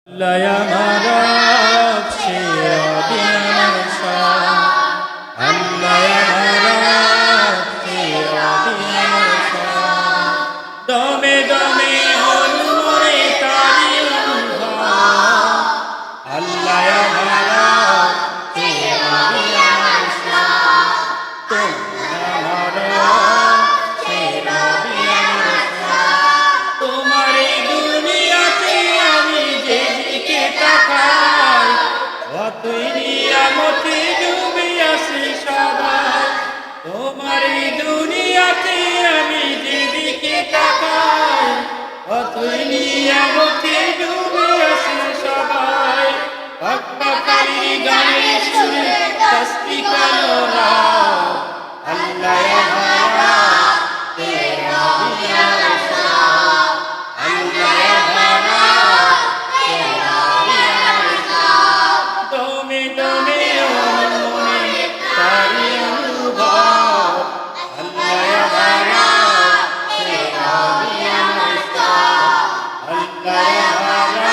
Laya marab shirabiyam shah, Allaya marab shirabiyam shah. Dome dome olmore tariyulha, Allaya marab shirabiyam shah. Tumra marab shirabiyam shah. Tumhari duniyate ami যেদিকে তাকাই অতই নিয়ামতে ডুবে আছি সবাই তোমার এই দুনিয়াতে আমি যেদিকে তাকাই অতই নিয়ামতে ডুবে আছি সবাই পাক্কাকারী গানের সুরে তাসবিহ কালোরা আল্লাহ আমারা তেরা বিয়াশা আল্লাহ আমারা Allah